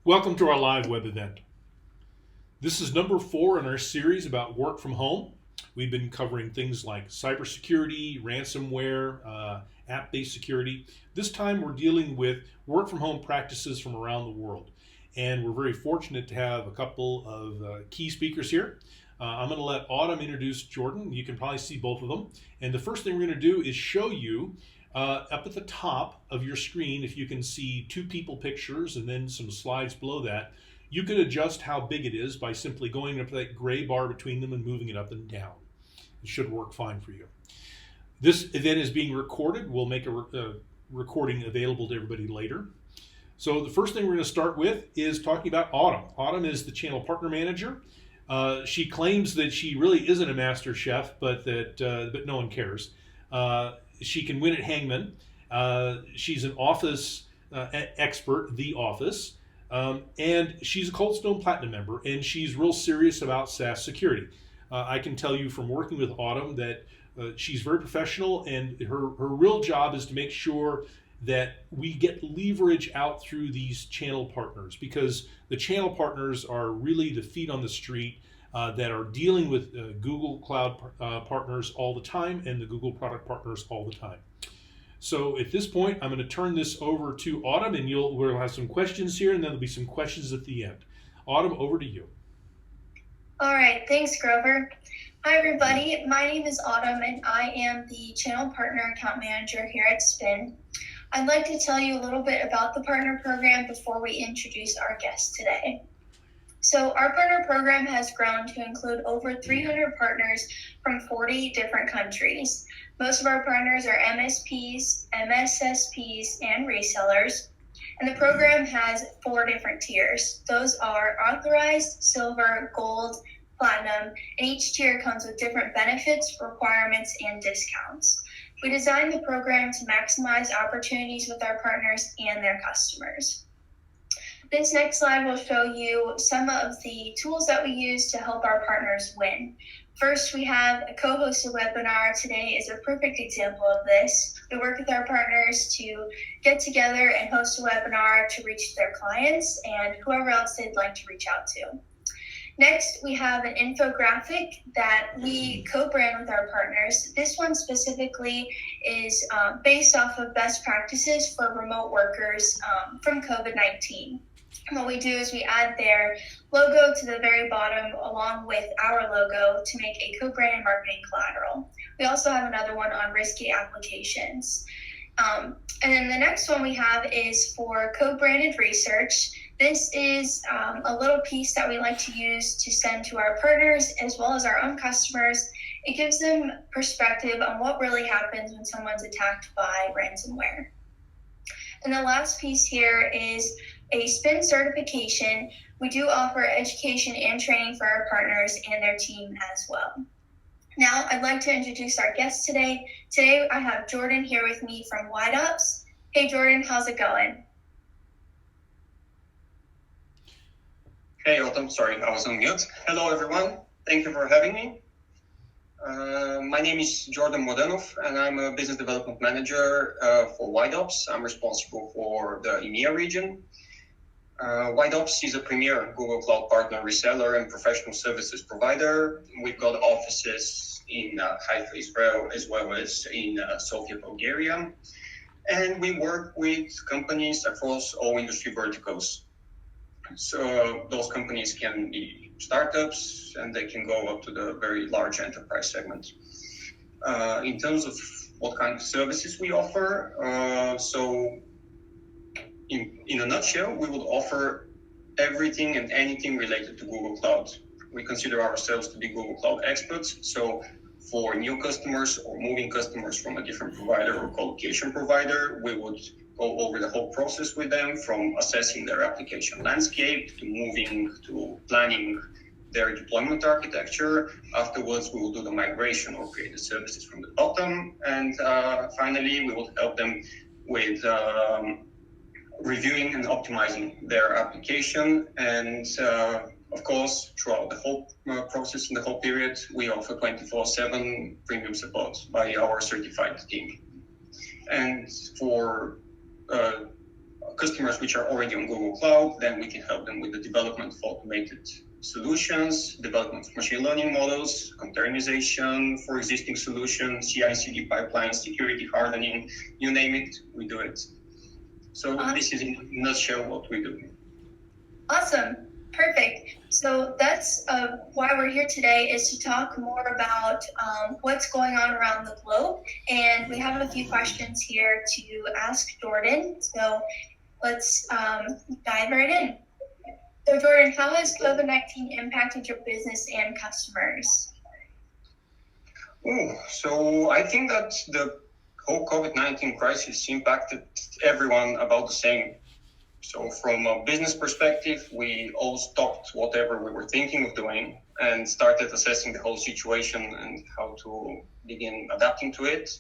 Welcome to our live web event. This is number 4 in our series about work from home. We've been covering things like cybersecurity, ransomware, app-based security. This time we're dealing with work from home practices from around the world. And we're very fortunate to have a couple of key speakers here. I'm going to let Autumn introduce Jordan. You can probably see both of them. And the first thing we're going to do is show you up at the top of your screen, if you can see two people pictures and then some slides below that, you can adjust how big it is by simply going up to that gray bar between them and moving it up and down. It should work fine for you. This event is being recorded. We'll make a recording available to everybody later. So the first thing we're going to start with is talking about Autumn. Autumn is the channel partner manager. She claims that she really isn't a master chef, but no one cares. She can win at Hangman. She's an Office expert, The Office, and she's a Cold Stone Platinum member, and she's real serious about SaaS security. I can tell you from working with Autumn that she's very professional, and her real job is to make sure that we get leverage out through these channel partners, because the channel partners are really the feet on the street that are dealing with Google Cloud partners all the time and the Google product partners all the time. So at this point, I'm going to turn this over to Autumn, and we'll have some questions here, and then there'll be some questions at the end. Autumn, over to you. All right, thanks, Grover. Hi, everybody. My name is Autumn, and I am the Channel Partner Account Manager here at Spin. I'd like to tell you a little bit about the partner program before we introduce our guest today. So our partner program has grown to include over 300 partners from 40 different countries. Most of our partners are MSPs, MSSPs, and resellers. And the program has 4 different tiers. Those are authorized, silver, gold, platinum, and each tier comes with different benefits, requirements, and discounts. We designed the program to maximize opportunities with our partners and their customers. This next slide will show you some of the tools that we use to help our partners win. First, we have a co-hosted webinar. Today is a perfect example of this. We work with our partners to get together and host a webinar to reach their clients and whoever else they'd like to reach out to. Next, we have an infographic that we co-brand with our partners. This one specifically is based off of best practices for remote workers from COVID-19. What we do is we add their logo to the very bottom along with our logo to make a co-branded marketing collateral. We also have another one on risky applications. And then the next one we have is for co-branded research. This is a little piece that we like to use to send to our partners as well as our own customers. It gives them perspective on what really happens when someone's attacked by ransomware. And the last piece here is a SPIN certification. We do offer education and training for our partners and their team as well. Now, I'd like to introduce our guest today. Today, I have Jordan here with me from WideOps. Hey, Jordan, how's it going? Hey, Autumn, sorry, I was on mute. Hello, everyone. Thank you for having me. My name is Jordan Modenov, and I'm a business development manager for WideOps. I'm responsible for the EMEA region. WideOps is a premier Google Cloud partner reseller and professional services provider. We've got offices in Haifa, Israel, as well as in Sofia, Bulgaria. And we work with companies across all industry verticals. So those companies can be startups, and they can go up to the very large enterprise segment. In terms of what kind of services we offer, so in a nutshell, we would offer everything and anything related to Google Cloud. We consider ourselves to be Google Cloud experts. So for new customers or moving customers from a different provider or colocation provider, we would go over the whole process with them, from assessing their application landscape to moving to planning their deployment architecture. Afterwards, we will do the migration or create the services from the bottom. And finally, we will help them with reviewing and optimizing their application. And of course, throughout the whole process and the whole period, we offer 24/7 premium support by our certified team. And for customers which are already on Google Cloud, then we can help them with the development of automated solutions, development of machine learning models, containerization for existing solutions, CI/CD pipelines, security hardening, you name it, we do it. So this is in a nutshell what we do. Awesome. Perfect. So that's why we're here today, is to talk more about what's going on around the globe. And we have a few questions here to ask Jordan. So let's dive right in. So Jordan, how has COVID-19 impacted your business and customers? So I think that the whole COVID-19 crisis impacted everyone about the same. So from a business perspective, we all stopped whatever we were thinking of doing and started assessing the whole situation and how to begin adapting to it.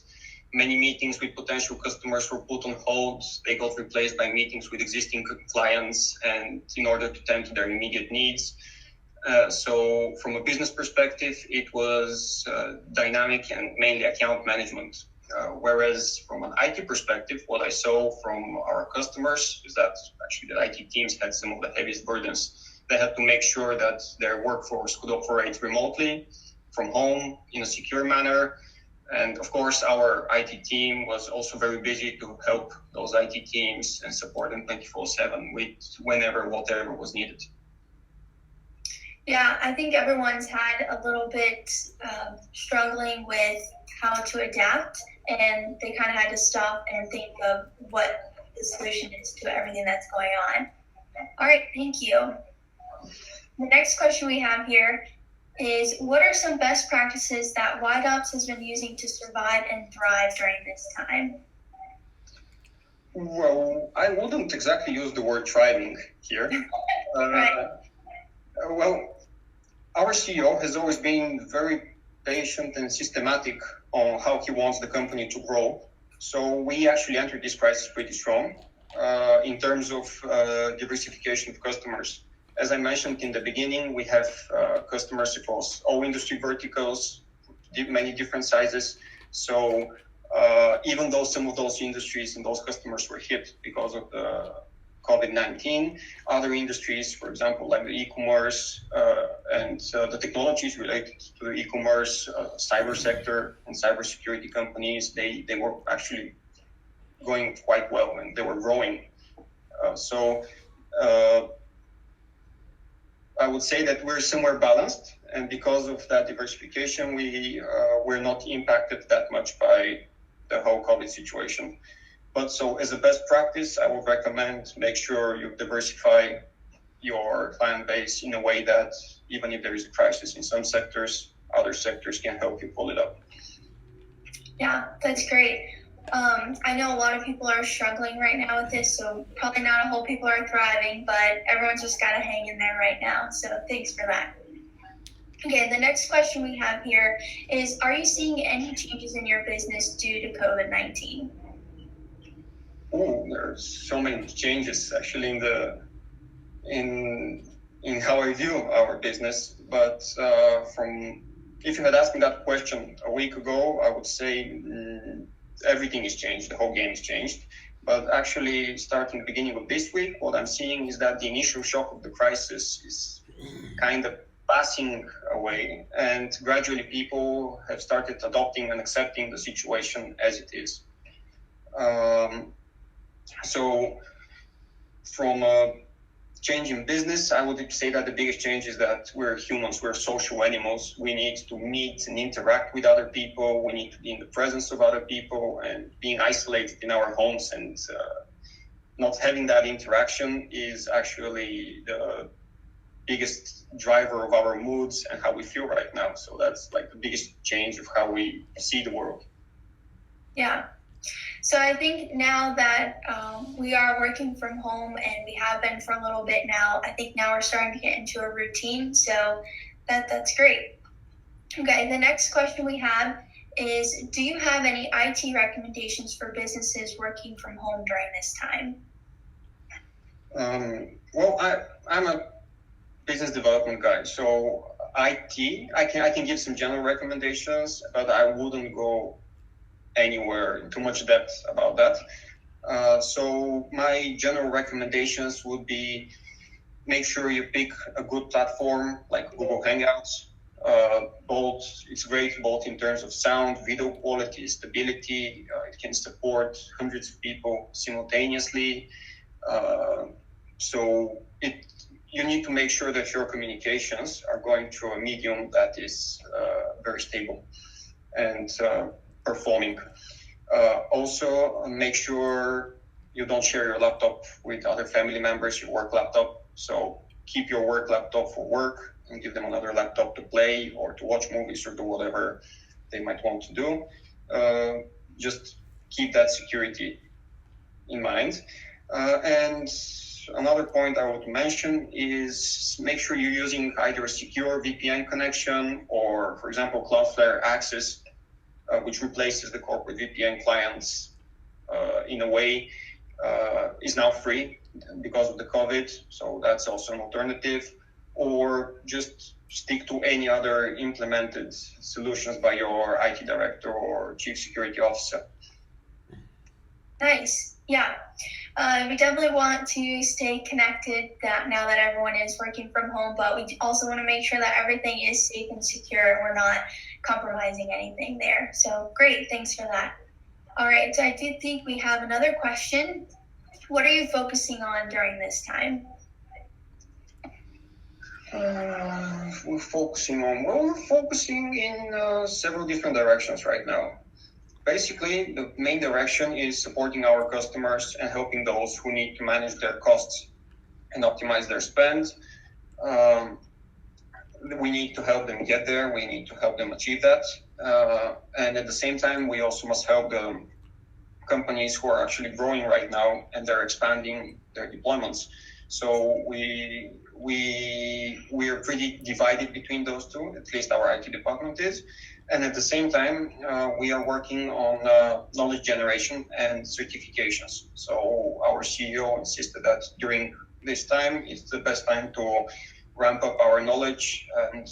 Many meetings with potential customers were put on hold. They got replaced by meetings with existing clients, and in order to tend to their immediate needs. So from a business perspective, it was dynamic and mainly account management. Whereas from an IT perspective, what I saw from our customers is that actually the IT teams had some of the heaviest burdens. They had to make sure that their workforce could operate remotely from home in a secure manner. And of course, our IT team was also very busy to help those IT teams and support them 24/7 with whenever, whatever was needed. Yeah, I think everyone's had a little bit struggling with how to adapt, and they kind of had to stop and think of what the solution is to everything that's going on. All right, thank you. The next question we have here is, what are some best practices that WideOps has been using to survive and thrive during this time? Well, I wouldn't exactly use the word thriving here. Right. Well, our CEO has always been very patient and systematic on how he wants the company to grow. So we actually entered this crisis pretty strong in terms of diversification of customers. As I mentioned in the beginning, we have customers across all industry verticals, many different sizes. So even though some of those industries and those customers were hit because of the COVID-19, other industries, for example, like the e-commerce and the technologies related to the e-commerce, cyber sector and cybersecurity companies, they were actually going quite well and they were growing. So I would say that we're somewhere balanced, and because of that diversification, we're not impacted that much by the whole COVID situation. But so as a best practice, I would recommend make sure you diversify your client base in a way that even if there is a crisis in some sectors, other sectors can help you pull it up. Yeah, that's great. I know a lot of people are struggling right now with this, so probably not a whole people are thriving, but everyone's just got to hang in there right now. So thanks for that. Okay, the next question we have here is, are you seeing any changes in your business due to COVID-19? Oh, there's so many changes actually in how I view our business. But if you had asked me that question a week ago, I would say everything is changed. The whole game has changed. But actually, starting the beginning of this week, what I'm seeing is that the initial shock of the crisis is kind of passing away, and gradually people have started adopting and accepting the situation as it is. So from a change in business, I would say that the biggest change is that we're humans, we're social animals. We need to meet and interact with other people. We need to be in the presence of other people, and being isolated in our homes and not having that interaction is actually the biggest driver of our moods and how we feel right now. So that's like the biggest change of how we see the world. Yeah. So I think now that we are working from home, and we have been for a little bit now, I think now we're starting to get into a routine. So that's great. Okay, the next question we have is, do you have any IT recommendations for businesses working from home during this time? Well, I'm a business development guy, so IT, I can give some general recommendations, but I wouldn't go anywhere in too much depth about that. So my general recommendations would be make sure you pick a good platform like Google Hangouts. Both it's great both in terms of sound, video quality, stability. It can support hundreds of people simultaneously. So you need to make sure that your communications are going through a medium that is very stable and performing. Also, make sure you don't share your laptop with other family members, your work laptop. So keep your work laptop for work and give them another laptop to play or to watch movies or do whatever they might want to do. Just keep that security in mind. And another point I would mention is make sure you're using either a secure VPN connection or, for example, Cloudflare Access, which replaces the corporate VPN clients in a way, is now free because of the COVID. So that's also an alternative. Or just stick to any other implemented solutions by your IT director or chief security officer. Nice. Yeah. We definitely want to stay connected now that everyone is working from home, but we also want to make sure that everything is safe and secure and we're not compromising anything there. So great. Thanks for that. All right. So I do think we have another question. What are you focusing on during this time? We're focusing in several different directions right now. Basically, the main direction is supporting our customers and helping those who need to manage their costs and optimize their spend. We need to help them get there. We need to help them achieve that. And at the same time, we also must help the companies who are actually growing right now and they're expanding their deployments. So we are pretty divided between those two, at least our IT department is. And at the same time, we are working on knowledge generation and certifications. So our CEO insisted that during this time, it's the best time to ramp up our knowledge and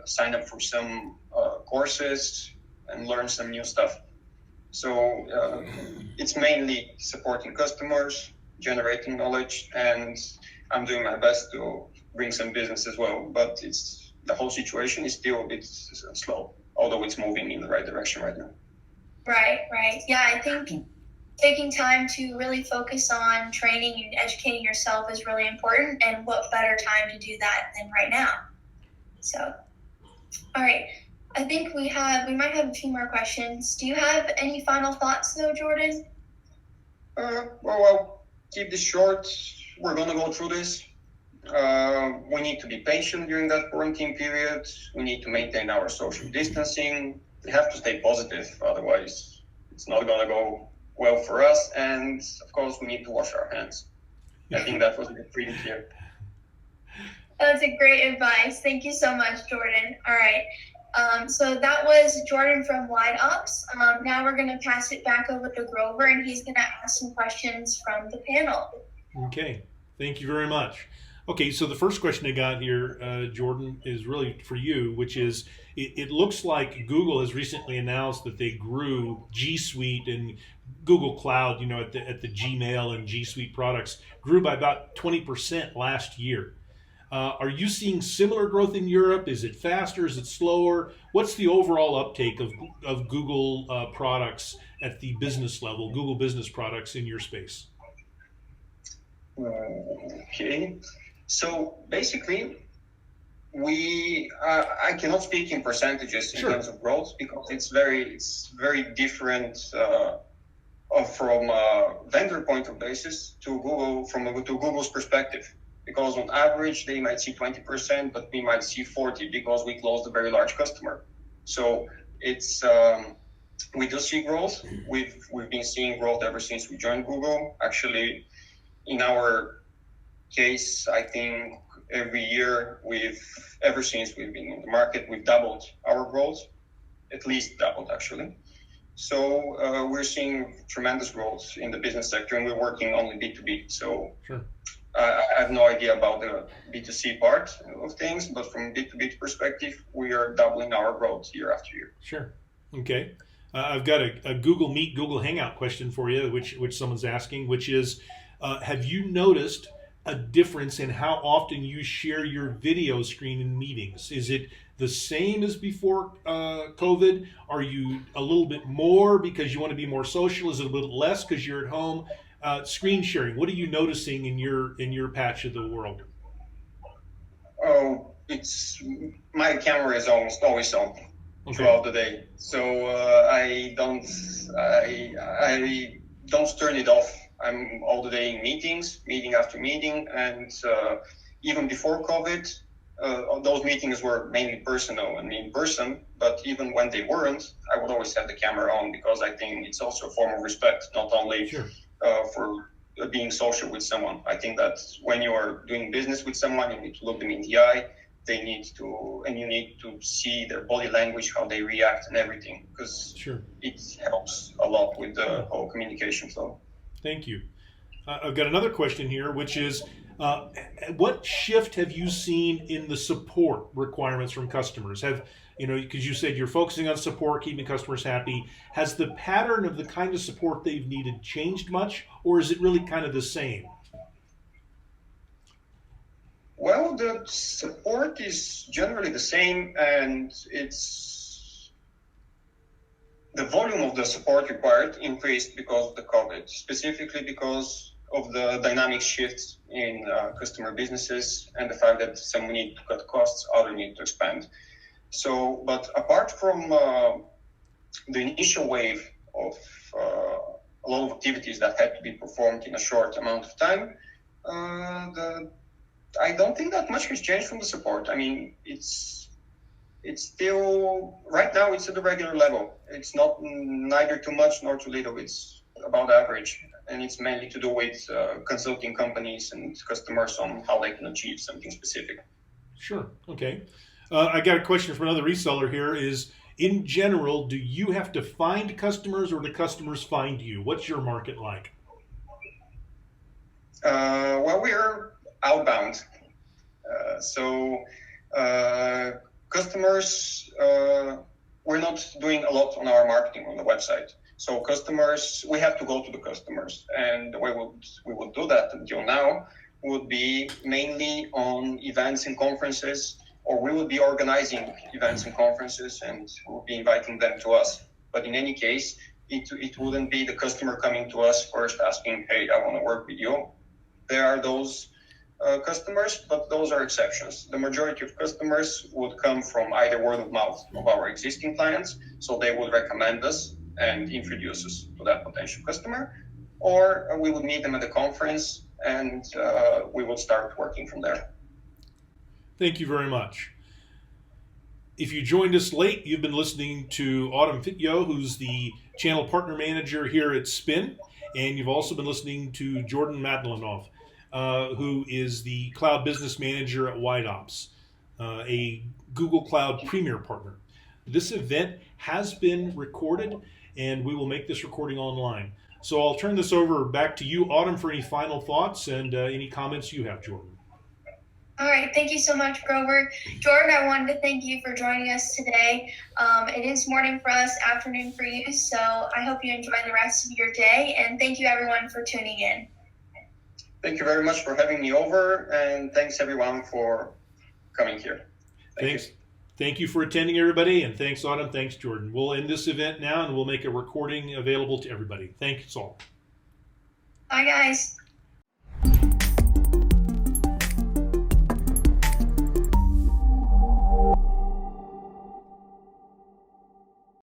sign up for some courses and learn some new stuff. So it's mainly supporting customers, generating knowledge, and I'm doing my best to bring some business as well. But the whole situation is still a bit slow, although it's moving in the right direction right now. Right. Yeah, I think taking time to really focus on training and educating yourself is really important, and what better time to do that than right now. So, all right. I think we might have a few more questions. Do you have any final thoughts though, Jordan? Well, I'll keep this short. We're going to go through this. We need to be patient during that quarantine period. We need to maintain our social distancing. We have to stay positive, otherwise it's not going to go well for us. And of course, we need to wash our hands. I think that was pretty clear. That's a great advice. Thank you so much, Jordan. All right. So that was Jordan from Wide Ops. Now we're going to pass it back over to Grover, and he's going to ask some questions from the panel. Okay, thank you very much. Okay, so the first question I got here, Jordan, is really for you, which is, it looks like Google has recently announced that they grew G Suite and Google Cloud, at the Gmail and G Suite products, grew by about 20% last year. Are you seeing similar growth in Europe? Is it faster? Is it slower? What's the overall uptake of Google products at the business level, Google business products in your space? Okay. So basically, I cannot speak in percentages in terms of growth because it's very different from a vendor point of basis to Google to Google's perspective. Because on average they might see 20%, but we might see 40% because we closed a very large customer. So it's we do see growth. We've been seeing growth ever since we joined Google. Actually, in our case, I think every year ever since we've been in the market, we've doubled our growth, at least doubled actually. So we're seeing tremendous growth in the business sector, and we're working only B2B. So sure. I have no idea about the B2C part of things, but from B2B perspective, we are doubling our growth year after year. Sure. Okay. I've got a Google Meet, Google Hangout question for you, which someone's asking, which is, have you noticed a difference in how often you share your video screen in meetings? Is it the same as before COVID? Are you a little bit more because you want to be more social? Is it a little less because you're at home? Screen sharing. What are you noticing in your patch of the world? Oh, it's my camera is almost always on Okay. throughout the day, so I don't turn it off. I'm all the day in meetings, meeting after meeting, and even before COVID, those meetings were mainly personal and in person. But even when they weren't, I would always have the camera on because I think it's also a form of respect, not only Sure. For being social with someone. I think that when you are doing business with someone, you need to look them in the eye. You need to see their body language, how they react, and everything, because Sure. it helps a lot with the whole communication flow. Thank you. I've got another question here, which is, what shift have you seen in the support requirements from customers? Because you said you're focusing on support, keeping customers happy. Has the pattern of the kind of support they've needed changed much, or is it really kind of the same? Well, the support is generally the same, and the volume of the support required increased because of the COVID, specifically because of the dynamic shifts in customer businesses and the fact that some need to cut costs, others need to expand. So, but apart from the initial wave of a lot of activities that had to be performed in a short amount of time, I don't think that much has changed from the support. I mean, it's still, right now it's at the regular level. It's not neither too much nor too little. It's about average. And it's mainly to do with consulting companies and customers on how they can achieve something specific. Sure. Okay. I got a question from another reseller here is, in general, do you have to find customers or do customers find you? What's your market like? Well, we're outbound. So customers, we're not doing a lot on our marketing on the website. So customers, we have to go to the customers. And the way we would do that until now would be mainly on events and conferences, or we would be organizing events and conferences and we'll be inviting them to us. But in any case, it wouldn't be the customer coming to us first asking, hey, I want to work with you. There are those customers, but those are exceptions. The majority of customers would come from either word of mouth of our existing clients, so they would recommend us and introduce us to that potential customer, or we would meet them at a conference and we would start working from there. Thank you very much. If you joined us late, you've been listening to Autumn Fityo, who's the channel partner manager here at Spin, and you've also been listening to Jordan Madlinoff, who is the cloud business manager at WideOps, a Google Cloud Premier partner. This event has been recorded, and we will make this recording online. So I'll turn this over back to you, Autumn, for any final thoughts and any comments you have, Jordan. All right, thank you so much, Grover. Jordan, I wanted to thank you for joining us today. It is morning for us, afternoon for you, so I hope you enjoy the rest of your day, and thank you everyone for tuning in. Thank you very much for having me over, and thanks everyone for coming here. Thanks. Thank you for attending, everybody, and thanks, Autumn. Thanks, Jordan. We'll end this event now, and we'll make a recording available to everybody. Thanks all. Bye, guys.